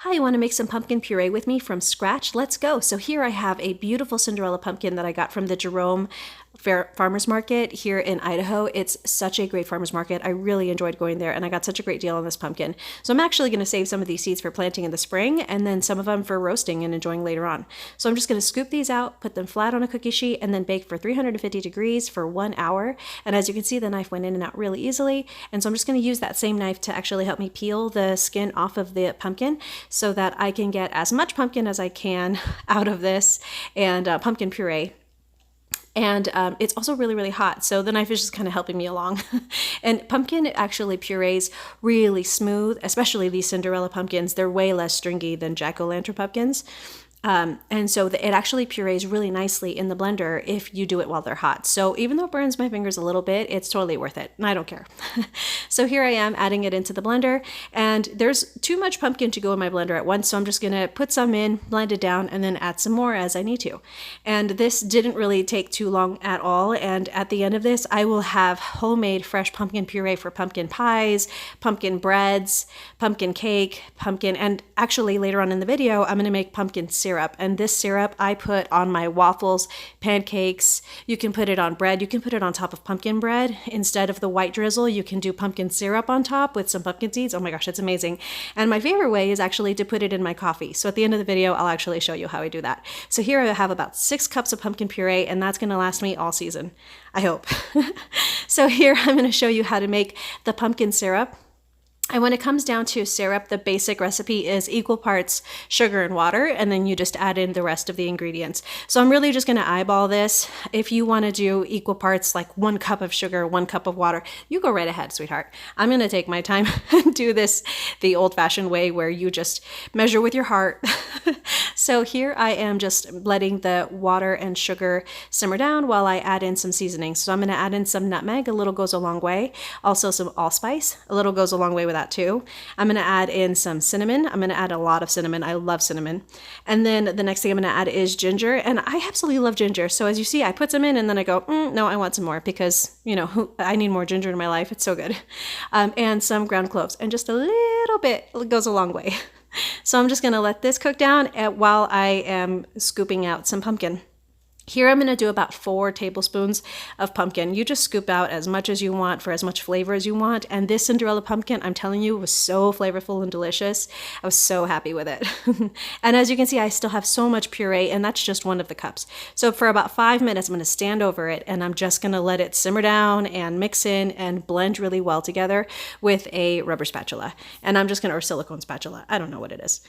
Hi, you want to make some pumpkin puree with me from scratch? Let's go. So here I have a beautiful Cinderella pumpkin that I got from the Jerome Farmers Market here in Idaho. It's such a great farmers market. I really enjoyed going there and I got such a great deal on this pumpkin. So I'm actually going to save some of these seeds for planting in the spring and then some of them for roasting and enjoying later on. So I'm just going to scoop these out, put them flat on a cookie sheet and then bake for 350 degrees for 1 hour. And as you can see, the knife went in and out really easily. And so I'm just going to use that same knife to actually help me peel the skin off of the pumpkin so that I can get as much pumpkin as I can out of this and pumpkin puree. And it's also really, really hot. So the knife is just kind of helping me along. And pumpkin actually purees really smooth, especially these Cinderella pumpkins. They're way less stringy than jack-o'-lantern pumpkins. And so it actually purees really nicely in the blender if you do it while they're hot. So even though it burns my fingers a little bit, it's totally worth it. And I don't care. So here I am adding it into the blender. And there's too much pumpkin to go in my blender at once. So I'm just going to put some in, blend it down, and then add some more as I need to. And this didn't really take too long at all. And at the end of this, I will have homemade fresh pumpkin puree for pumpkin pies, pumpkin breads, pumpkin cake, pumpkin, and actually later on in the video, I'm going to make pumpkin syrup. And this syrup I put on my waffles, pancakes. You can put it on bread. You can put it on top of pumpkin bread. Instead of the white drizzle, you can do pumpkin syrup on top with some pumpkin seeds. Oh my gosh, it's amazing. And my favorite way is actually to put it in my coffee. So at the end of the video, I'll actually show you how I do that. So here I have about 6 cups of pumpkin puree, and that's going to last me all season, I hope. So here I'm going to show you how to make the pumpkin syrup. And when it comes down to syrup, the basic recipe is equal parts sugar and water, and then you just add in the rest of the ingredients. So I'm really just going to eyeball this. If you want to do equal parts, like 1 cup of sugar, 1 cup of water, you go right ahead, sweetheart. I'm going to take my time and do this the old-fashioned way where you just measure with your heart. So here I am just letting the water and sugar simmer down while I add in some seasonings. So I'm going to add in some nutmeg, a little goes a long way. Also some allspice, a little goes a long way with that too. I'm going to add in some cinnamon. I'm going to add a lot of cinnamon. I love cinnamon. And then the next thing I'm going to add is ginger. And I absolutely love ginger. So as you see, I put some in and then I go, no, I want some more because, you know, I need more ginger in my life. It's so good. And some ground cloves. And just a little bit goes a long way. So I'm just going to let this cook down while I am scooping out some pumpkin. Here I'm going to do about 4 tablespoons of pumpkin. You just scoop out as much as you want for as much flavor as you want. And this Cinderella pumpkin, I'm telling you, was so flavorful and delicious. I was so happy with it. And as you can see, I still have so much puree, and that's just 1 of the cups. So for about 5 minutes, I'm going to stand over it, and I'm just going to let it simmer down and mix in and blend really well together with a rubber spatula. And I'm just going to, or silicone spatula. I don't know what it is.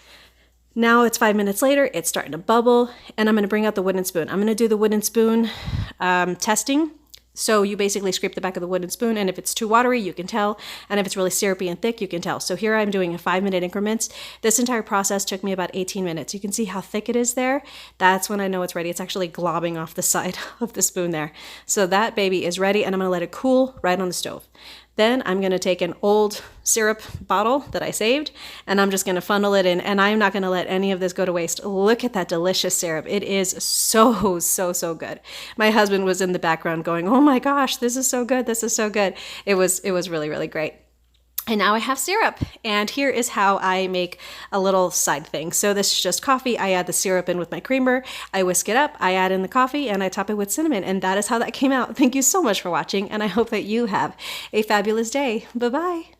Now it's 5 minutes later, it's starting to bubble, and I'm going to bring out the wooden spoon. I'm going to do the wooden spoon testing. So you basically scrape the back of the wooden spoon, and if it's too watery, you can tell. And if it's really syrupy and thick, you can tell. So here I'm doing in 5-minute increments. This entire process took me about 18 minutes. You can see how thick it is there. That's when I know it's ready. It's actually globbing off the side of the spoon there. So that baby is ready, and I'm going to let it cool right on the stove. Then I'm going to take an old syrup bottle that I saved, and I'm just going to funnel it in, and I'm not going to let any of this go to waste. Look at that delicious syrup. It is so, so, so good. My husband was in the background going, oh my gosh, this is so good. This is so good. It was really, really great. And now I have syrup, and here is how I make a little side thing. So this is just coffee. I add the syrup in with my creamer. I whisk it up. I add in the coffee, and I top it with cinnamon. And that is how that came out. Thank you so much for watching, and I hope that you have a fabulous day. Bye-bye.